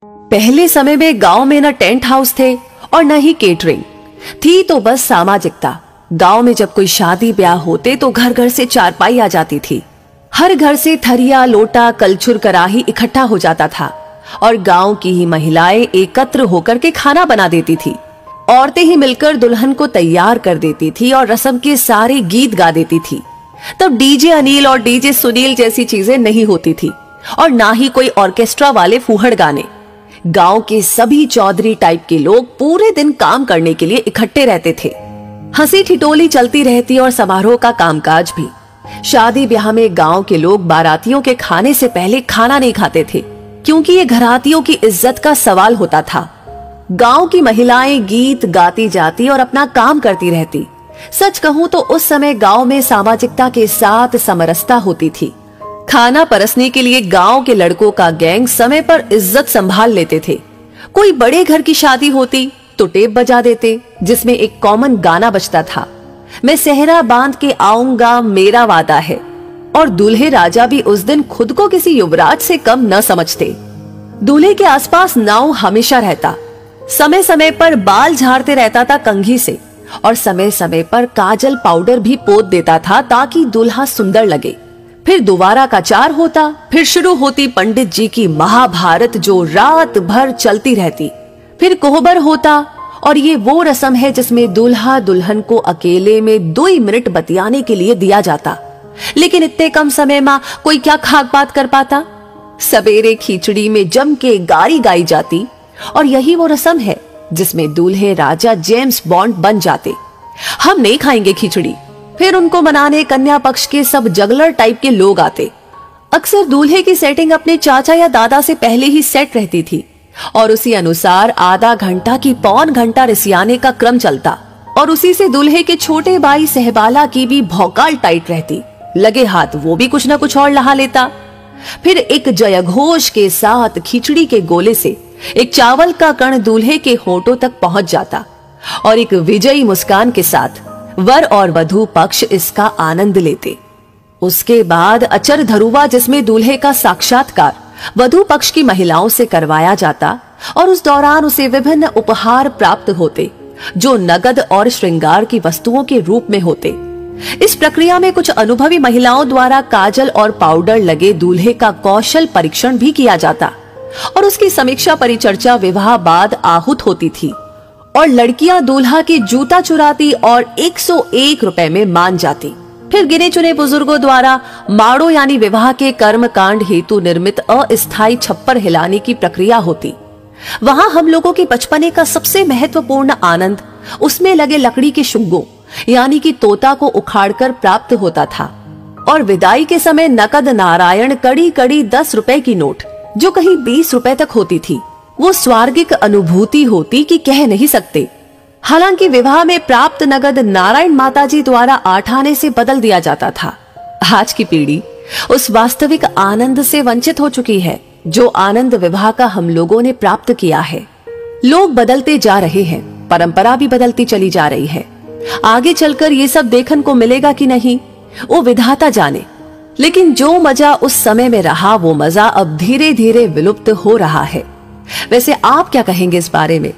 पहले समय में गांव में न टेंट हाउस थे और न ही केटरिंग थी, तो बस सामाजिकता। गांव में जब कोई शादी ब्याह होते तो घर घर से चारपाई आ जाती थी। हर घर से थरिया, लोटा, कलछुल, कराही इकट्ठा हो जाता था और गांव की ही महिलाएं एकत्र होकर के खाना बना देती थी। औरतें ही मिलकर दुल्हन को तैयार कर देती थी और रस्म के सारे गीत गा देती थी। तब डीजे अनिल और डीजे सुनील जैसी चीजें नहीं होती थी और ना ही कोई ऑर्केस्ट्रा वाले फूहड़ गाने। गांव के सभी चौधरी टाइप के लोग पूरे दिन काम करने के लिए इकट्ठे रहते थे। हंसी ठिठोली चलती रहती और समारोह का कामकाज भी। शादी ब्याह में गांव के लोग बारातियों के खाने से पहले खाना नहीं खाते थे, क्योंकि ये घरातियों की इज्जत का सवाल होता था। गांव की महिलाएं गीत गाती जाती और अपना काम करती रहती। सच कहूं तो उस समय गांव में सामाजिकता के साथ समरसता होती थी। खाना परसने के लिए गांव के लड़कों का गैंग समय पर इज्जत संभाल लेते थे। कोई बड़े घर की शादी होती तो टेप बजा देते, जिसमें एक कॉमन गाना बजता था, मैं सेहरा बांध के आऊंगा मेरा वादा है। और दूल्हे राजा भी उस दिन खुद को किसी युवराज से कम न समझते। दूल्हे के आसपास नाव हमेशा रहता। समय समय पर बाल झाड़ते रहता था कंघी से और समय समय पर काजल पाउडर भी पोत देता था ताकि दूल्हा सुंदर लगे। फिर दोबारा का चार होता। फिर शुरू होती पंडित जी की महाभारत, जो रात भर चलती रहती। फिर कोहबर होता और ये वो रस्म है जिसमें दूल्हा दुल्हन को अकेले में 2 मिनट बतियाने के लिए दिया जाता। लेकिन इतने कम समय में कोई क्या खाक बात कर पाता। सवेरे खिचड़ी में जम के गारी गाई जाती और यही वो रस्म है जिसमें दूल्हे राजा जेम्स बॉन्ड बन जाते। हम नहीं खाएंगे खिचड़ी। फिर उनको मनाने कन्या पक्ष के सब जगलर टाइप के लोग आते। अक्सर दूल्हे की सेटिंग अपने चाचा या दादा से पहले ही सेट रहती थी और उसी अनुसार आधा घंटा की पौन घंटा रिसियाने का क्रम चलता और उसी से दूल्हे के छोटे भाई सहबाला की भी भौकाल टाइट रहती। लगे हाथ वो भी कुछ न कुछ और लहा लेता। फिर एक जयघोष के साथ खिचड़ी के गोले से एक चावल का कण दूल्हे के होठों तक पहुंच जाता और एक विजयी मुस्कान के साथ वर और वधू पक्ष इसका आनंद लेते। उसके बाद अचर धरुवा, जिसमें दूल्हे का साक्षात्कार वधू पक्ष की महिलाओं से करवाया जाता और उस दौरान उसे विभिन्न उपहार प्राप्त होते, जो नगद और श्रृंगार की वस्तुओं के रूप में होते। इस प्रक्रिया में कुछ अनुभवी महिलाओं द्वारा काजल और पाउडर लगे दूल्हे का कौशल परीक्षण भी किया जाता और उसकी समीक्षा परिचर्चा विवाह बाद आहूत होती थी और लड़कियां दूल्हा की जूता चुराती और 101 रुपए में मान जाती। फिर गिने चुने बुजुर्गों द्वारा माड़ो यानी विवाह के कर्म कांड हेतु निर्मित अस्थायी छप्पर हिलाने की प्रक्रिया होती। वहां हम लोगों के बचपने का सबसे महत्वपूर्ण आनंद उसमें लगे लकड़ी के शुग्गों यानी कि तोता को उखाड़कर प्राप्त होता था और विदाई के समय नकद नारायण कड़ी कड़ी 10 रुपए की नोट, जो कहीं 20 रुपए तक होती थी। वो स्वर्गिक अनुभूति होती कि कह नहीं सकते। हालांकि विवाह में प्राप्त नगद नारायण माताजी द्वारा 8 आने से बदल दिया जाता था। आज की पीढ़ी उस वास्तविक आनंद से वंचित हो चुकी है जो आनंद विवाह का हम लोगों ने प्राप्त किया है। लोग बदलते जा रहे हैं, परंपरा भी बदलती चली जा रही है। आगे चलकर ये सब देखने को मिलेगा कि नहीं, वो विधाता जाने। लेकिन जो मजा उस समय में रहा, वो मजा अब धीरे धीरे विलुप्त हो रहा है। वैसे आप क्या कहेंगे इस बारे में?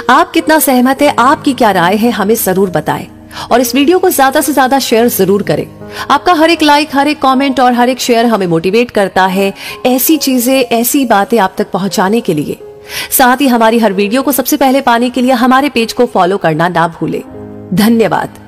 आप कितना सहमत है? आपकी क्या राय है? हमें जरूर बताएं और इस वीडियो को ज्यादा से ज्यादा शेयर जरूर करें। आपका हर एक लाइक, हर एक कमेंट और हर एक शेयर हमें मोटिवेट करता है ऐसी चीजें, ऐसी बातें आप तक पहुंचाने के लिए। साथ ही हमारी हर वीडियो को सबसे पहले पाने के लिए हमारे पेज को फॉलो करना ना भूलें। धन्यवाद।